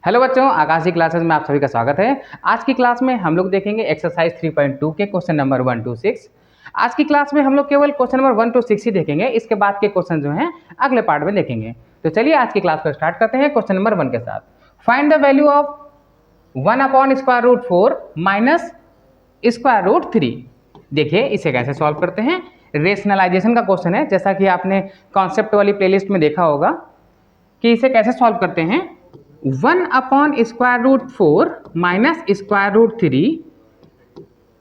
Hello बच्चों, आकाश जी classes में आप सभी का स्वागत है। आज की क्लास में हम लोग देखेंगे एक्सरसाइज 3.2 के क्वेश्चन नंबर 1 to 6। आज की क्लास में हम लोग केवल क्वेश्चन नंबर 1 to 6 ही देखेंगे। इसके बाद के क्वेश्चन जो हैं अगले पार्ट में देखेंगे। तो चलिए आज की क्लास को स्टार्ट करते हैं क्वेश्चन नंबर 1 के साथ। Find the value of 1/√4 minus √3। देखिए इसे कैसे सॉल्व करते हैं। रेशनलाइजेशन का क्वेश्चन है, जैसा कि आपने कॉन्सेप्ट वाली प्लेलिस्ट में देखा होगा कि इसे कैसे सॉल्व करते हैं। 1/√4 माइनस √3।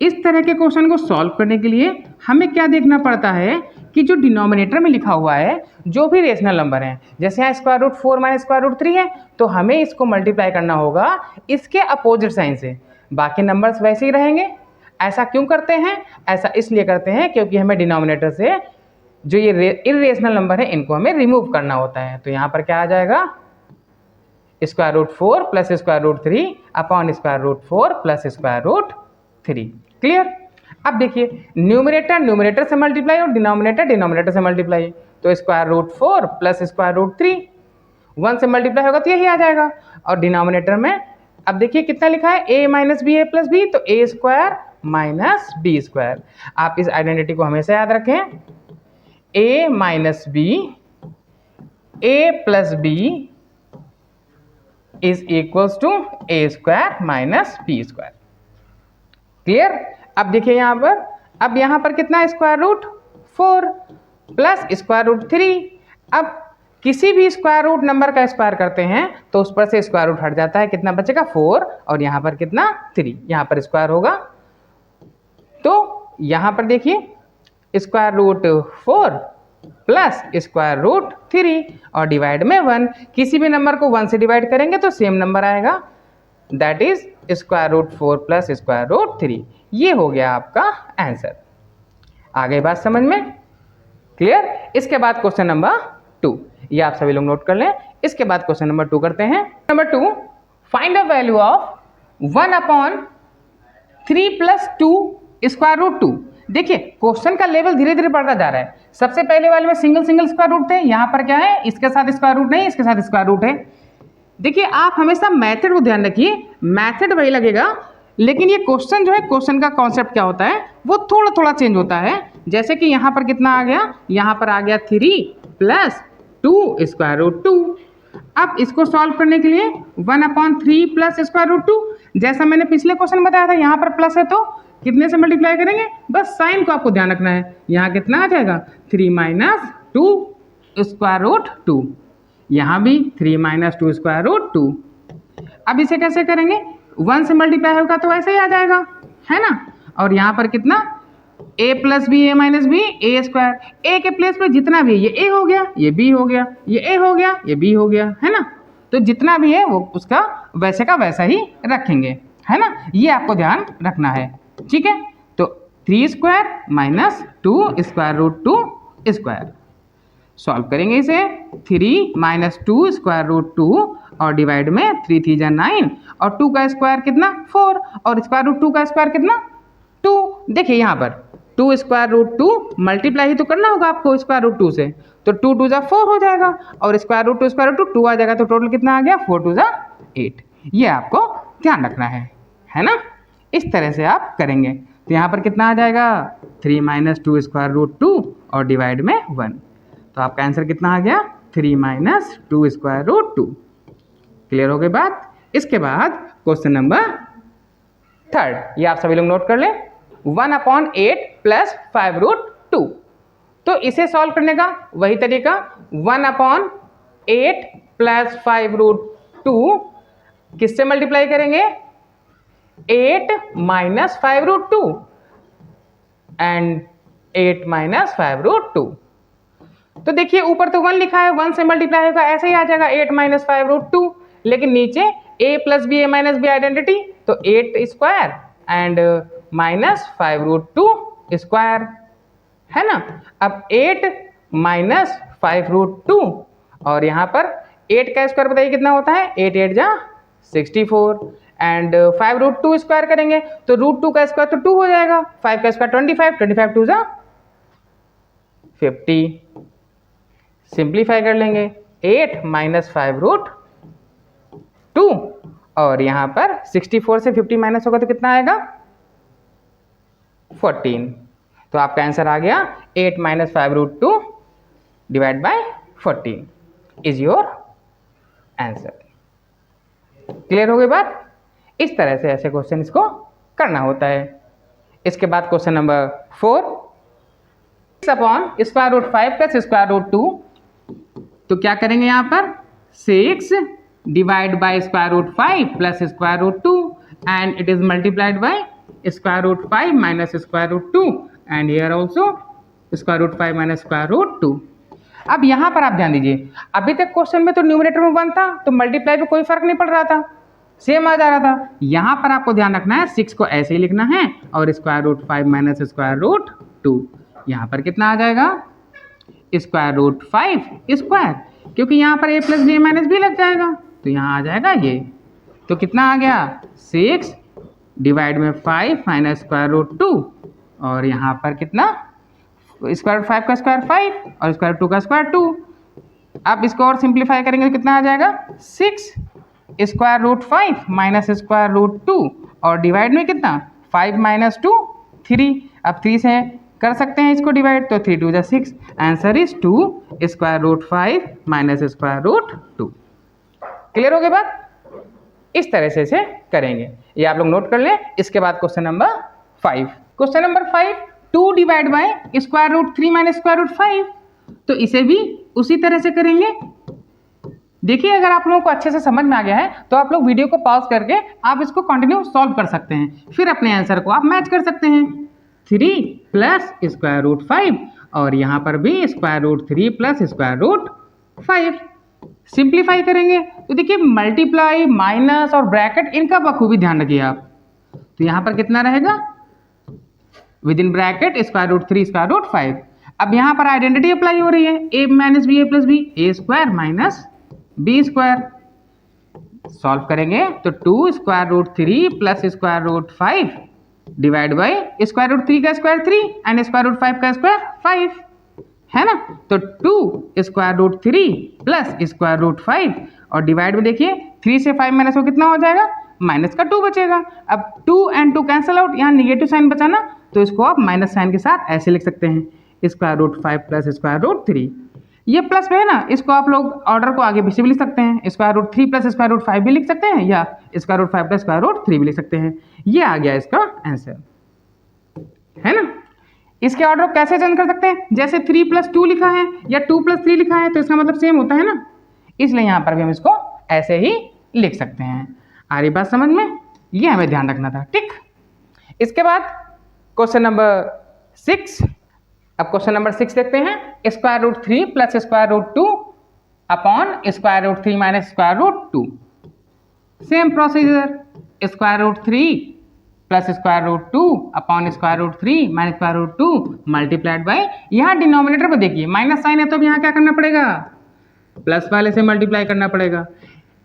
इस तरह के क्वेश्चन को सॉल्व करने के लिए हमें क्या देखना पड़ता है कि जो डिनोमिनेटर में लिखा हुआ है जो भी रेशनल नंबर है, जैसे यहाँ √4 माइनस √3 है, तो हमें इसको मल्टीप्लाई करना होगा इसके अपोजिट साइन से। बाकी नंबर्स वैसे ही रहेंगे। ऐसा क्यों करते हैं? ऐसा इसलिए करते हैं क्योंकि हमें डिनोमिनेटर से जो ये इर्रेशनल नंबर है इनको हमें रिमूव करना होता है। तो यहाँ पर क्या आ जाएगा, √4 प्लस √3 अपॉन √4 प्लस √3। क्लियर? अब देखिए न्यूमरेटर न्यूमरेटर से मल्टीप्लाई और डिनोमिनेटर डिनोमिनेटर से मल्टीप्लाई। तो √4 प्लस √3 1 से मल्टीप्लाई होगा तो यही आ जाएगा। और डिनोमिनेटर में अब देखिए कितना लिखा है, a minus B A plus B, तो a² माइनस b²। आप इस आइडेंटिटी को हमेशा याद रखें, a minus b a plus b is equals to a² minus b²। Clear? अब देखिए यहाँ पर, अब यहाँ पर कितना √4 प्लस √3। अब किसी भी स्क्वायर रूट नंबर का स्क्वायर करते हैं तो उस पर से स्क्वायर रूट हट जाता है। कितना बचेगा? 4। और यहाँ पर कितना? 3। यहाँ पर स्क्वायर होगा तो यहाँ पर देखिए √4 प्लस √3 और डिवाइड में 1। किसी भी नंबर को 1 से डिवाइड करेंगे तो सेम नंबर आएगा, दैट इज √4 प्लस √3। ये हो गया आपका आंसर। आ गई बात समझ में? क्लियर? इसके बाद क्वेश्चन नंबर 2, ये आप सभी लोग नोट कर लें। इसके बाद क्वेश्चन नंबर 2 करते हैं। Number 2, find the value of 1/3 plus 2 √2। देखिए क्वेश्चन का लेवल धीरे धीरे बढ़ता जा रहा है। सबसे पहले वाले में सिंगल स्क्वायर रूट थे, यहाँ पर क्या है, इसके साथ स्क्वायर रूट नहीं, इसके साथ स्क्वायर रूट है। देखिए आप हमेशा मेथड को ध्यान रखिए, मेथड वही लगेगा, लेकिन ये क्वेश्चन जो है, क्वेश्चन का कॉन्सेप्ट क्या होता है वो थोड़ा थोड़ा चेंज होता है। जैसे कि यहाँ पर कितना आ गया, यहाँ पर आ गया 3 प्लस 2 √2। अब इसको सॉल्व करने के लिए 1/3 प्लस √2, जैसा मैंने पिछले क्वेश्चन बताया था, यहाँ पर प्लस है तो कितने से मल्टीप्लाई करेंगे, बस साइन को आपको ध्यान रखना है। यहाँ कितना आ जाएगा, 3 माइनस 2 √2। यहाँ भी 3 माइनस 2 √2। अब इसे कैसे करेंगे, 1 से मल्टीप्लाई होगा तो ऐसे ही आ जाएगा, है ना। और यहाँ पर कितना, a plus b a minus b a²। a के प्लेस पे जितना भी ये a हो गया, ये b हो गया, ये a हो गया, ये b हो गया, है ना। तो जितना भी है वो उसका वैसे का वैसा ही रखेंगे, है ना। ये आपको ध्यान रखना है, ठीक है। तो 3² माइनस 2 √2²। सॉल्व करेंगे इसे, 3 माइनस 2 √2 और डिवाइड में 3 3 जा 9 और 2 का स्क्वायर कितना, 4 और √2 का स्क्वायर कितना, 2। देखिए यहाँ पर 2 √2 मल्टीप्लाई ही तो करना होगा आपको √2 से, तो 2 2 जा 4 हो जाएगा और √2 2 आ जाएगा, तो टोटल कितना आ गया, 4 2 जा 8। ये आपको ध्यान रखना है ना। इस तरह से आप करेंगे तो यहाँ पर कितना आ जाएगा, 3 माइनस 2 √2 और डिवाइड में 1। तो आपका आंसर कितना आ गया, 3 माइनस 2 √2। क्लियर हो गई बात? इसके बाद क्वेश्चन नंबर 3, ये आप सभी लोग नोट कर लें, 1/8 प्लस 5√2। तो इसे सॉल्व करने का वही तरीका, 1/8 प्लस 5√2 किससे मल्टीप्लाई करेंगे, 8 माइनस 5√2 एंड 8 माइनस 5√2। तो देखिए ऊपर तो 1 लिखा है, 1 से मल्टीप्लाई होगा ऐसे ही आ जाएगा 8 माइनस 5√2, लेकिन नीचे a plus b a minus b identity, तो 8² एंड माइनस 5√2², है ना। अब 8 माइनस 5√2 और यहाँ पर 8 का स्क्वायर बताइए कितना होता है, 8 8 जा 64 एंड 5√2² करेंगे तो √2 का स्क्वायर तो 2 हो जाएगा, 5 का स्क्वायर 25, 25 2 जा 50। सिंप्लीफाई कर लेंगे, 8 माइनस 5√2 2 और यहाँ पर 64 से 50 माइनस होगा तो कितना आएगा 14। तो आपका आंसर आ गया 8 minus 5√2 divide by 14 is your answer. Clear हो गई बात? इस तरह से ऐसे क्वेश्चन इसको करना होता है। इसके बाद question number 4, 6 upon square root 5 plus square root 2। तो क्या करेंगे यहाँ पर 6 divide by square root 5 plus square root 2 and it is multiplied by square root 5 minus square root 2 and here also square root 5 minus square root 2। अब यहाँ पर आप ध्यान दीजिए, अभी तक क्वेश्चन में तो न्यूमरेटर में 1 था तो मल्टीप्लाई पे कोई फर्क नहीं पड़ रहा था, सेम आ जा रहा था। यहाँ पर आपको ध्यान रखना है 6 को ऐसे ही लिखना है और square root 5 minus square root 2, यहाँ पर कितना आ जाएगा स्क्वायर रूट 5 स्क्वायर, क्योंकि यहाँ पर a plus b minus b लग जाएगा तो यहाँ आ जाएगा ये। तो कितना आ गया 6 डिवाइड में 5 माइनस स्क्वायर रूट 2 और यहाँ पर कितना स्क्वायर रूट 5 का स्क्वायर 5 और स्क्वायर रूट 2 का स्क्वायर 2। अब इसको और सिंप्लीफाई करेंगे तो कितना आ जाएगा 6 square root 5 minus square root 2 और डिवाइड में कितना 5 माइनस 2 3। अब 3 से कर सकते हैं इसको डिवाइड, तो 3 2 जा 6, answer is 2 square root 5 minus square root 2। Clear हो गई बात? इस तरह से इसे करेंगे, ये आप लोग नोट कर लें। इसके बाद question number 5, question number 5 2 divide by square root 3 minus square root 5। तो इसे भी उसी तरह से करेंगे। देखिए अगर आप लोगों को अच्छे से समझ में आ गया है तो आप लोग वीडियो को पॉज करके आप इसको कंटिन्यू सॉल्व कर सकते हैं, फिर अपने आंसर को आप मैच कर सकते हैं। 3 प्लस स्क्वायर रूट 5 और यहाँ पर भी square root 3 plus square root 5। Simplify करेंगे तो देखिए मल्टीप्लाई माइनस और ब्रैकेट इनका बखूबी ध्यान रखिए आप। तो यहाँ पर कितना रहेगा within bracket square root 3 square root 5। अब यहाँ पर आइडेंटिटी अप्लाई हो रही है a minus B A plus b, a square minus b square. Solve करेंगे तो 2 square root 3 plus square root 5 divide by square root 3 का स्क्वायर 3 एंड स्क्वायर रूट 5 का स्क्वायर 5 है ना। तो 2 square root 3 plus square root 5 और divide में देखिए 3 से 5 माइनस हो कितना हो जाएगा माइनस का 2 बचेगा। अब 2 एंड 2 कैंसिल आउट, यहाँ निगेटिव साइन बचाना तो इसको आप माइनस साइन के साथ ऐसे लिख सकते हैं square root 5 plus square root 3। ये प्लस में है ना, इसको आप लोग ऑर्डर को आगे पीछे भी लिख सकते हैं, square root 3 plus square root 5 भी लिख सकते हैं या square root 5 plus square root 3 भी लिख सकते हैं। ये आ गया इसका आंसर है ना। इसके ऑर्डर को कैसे चेंज कर सकते हैं, जैसे 3 प्लस 2 लिखा है या 2 प्लस 3 लिखा है तो इसका मतलब सेम होता है ना, इसलिए यहाँ पर भी हम इसको ऐसे ही लिख सकते हैं। आ रही बात समझ में? ये हमें ध्यान रखना था, ठीक। इसके बाद क्वेश्चन नंबर 6। अब क्वेश्चन नंबर 6 देखते हैं। Square root 3 plus square root 2 upon square root 3 minus square root 2। Same procedure, square root 3 plus square root 2 upon square root 3 minus square root 2 multiplied by, यहाँ डिनोमिनेटर में देखिए minus sign है तो अब यहाँ क्या करना पड़ेगा प्लस वाले से मल्टीप्लाई करना पड़ेगा।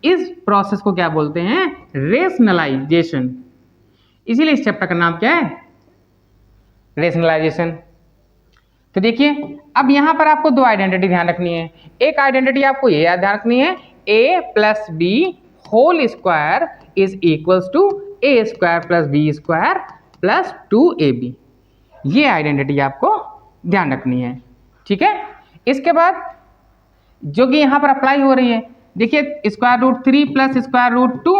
इस प्रोसेस को क्या बोलते हैं रेशनलाइजेशन, इसीलिए इस चैप्टर का नाम क्या है रेशनलाइजेशन। तो देखिए अब यहाँ पर आपको 2 आइडेंटिटी ध्यान रखनी है। एक आइडेंटिटी आपको ये याद ध्यान रखनी है a plus b whole square is equals to a square plus b square plus 2ab। ये आइडेंटिटी आपको ध्यान रखनी है, ठीक है। इसके बाद जो कि यहाँ पर अप्लाई हो रही है, देखिए square root 3 plus square root 2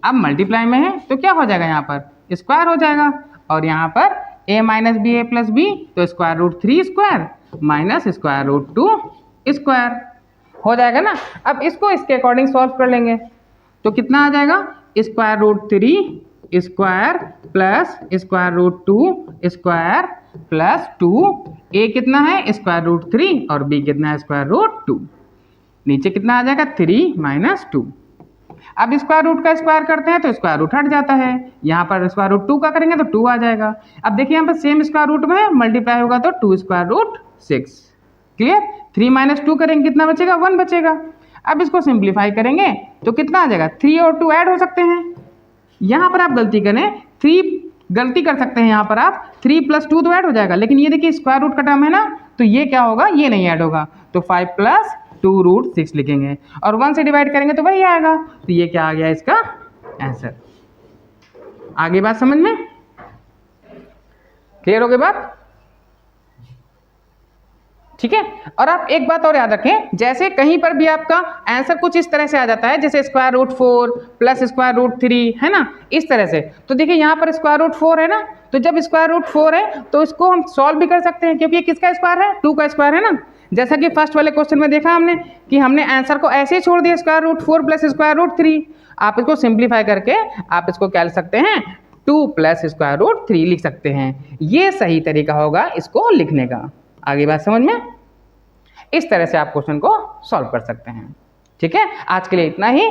अब मल्टीप्लाई में है तो क्या हो जाएगा यहाँ पर स्क्वायर हो जाएगा और यहाँ पर a minus B A plus B तो square root 3 square minus square root 2 square हो जाएगा ना। अब इसको इसके अकॉर्डिंग सॉल्व कर लेंगे तो कितना आ जाएगा square root 3 square plus square root 2 square plus 2, a कितना है स्क्वायर रूट 3 और b कितना है स्क्वायर रूट 2। नीचे कितना आ जाएगा 3 माइनस 2। अब स्क्वायर रूट का स्क्वायर करते हैं तो स्क्वायर रूट हट जाता है, यहाँ पर स्क्वायर रूट 2 का करेंगे तो 2 आ जाएगा। अब देखिए यहाँ पर सेम स्क्वायर रूट में मल्टीप्लाई होगा तो 2 स्क्वायर रूट 6। क्लियर। 3 माइनस 2 करेंगे कितना बचेगा 1 बचेगा। अब इसको सिंप्लीफाई करेंगे तो कितना आ जाएगा 3 और 2 ऐड हो सकते हैं। यहाँ पर आप गलती करें 3 गलती कर सकते हैं, यहाँ पर आप 3 प्लस 2 तो ऐड हो जाएगा, लेकिन ये देखिए स्क्वायर रूट का टर्म है ना तो ये क्या होगा ये नहीं ऐड होगा। तो 5 प्लस 2√6 लिखेंगे और 1 से डिवाइड करेंगे तो वही आएगा। तो ये क्या आ गया इसका आंसर। आगे बात समझ में क्लियर हो गई बात? ठीक है। और आप एक बात और याद रखें, जैसे कहीं पर भी आपका आंसर कुछ इस तरह से आ जाता है, जैसे √4 प्लस √3 है ना, इस तरह से। तो देखिए यहाँ पर √4 है ना, तो जब √4 है तो इसको हम सॉल्व भी कर सकते हैं, क्योंकि ये किसका स्क्वायर है, 2 का स्क्वायर है ना। जैसा कि फर्स्ट वाले क्वेश्चन में देखा हमने कि हमने आंसर को ऐसे ही छोड़ दिया √4 प्लस √3। आप इसको सिंप्लीफाई करके आप इसको क्या लिख सकते हैं, 2 प्लस √3 लिख सकते हैं। ये सही तरीका होगा इसको लिखने का। आगे बात समझ में? इस तरह से आप क्वेश्चन को सॉल्व कर सकते हैं। ठीक है, आज के लिए इतना ही।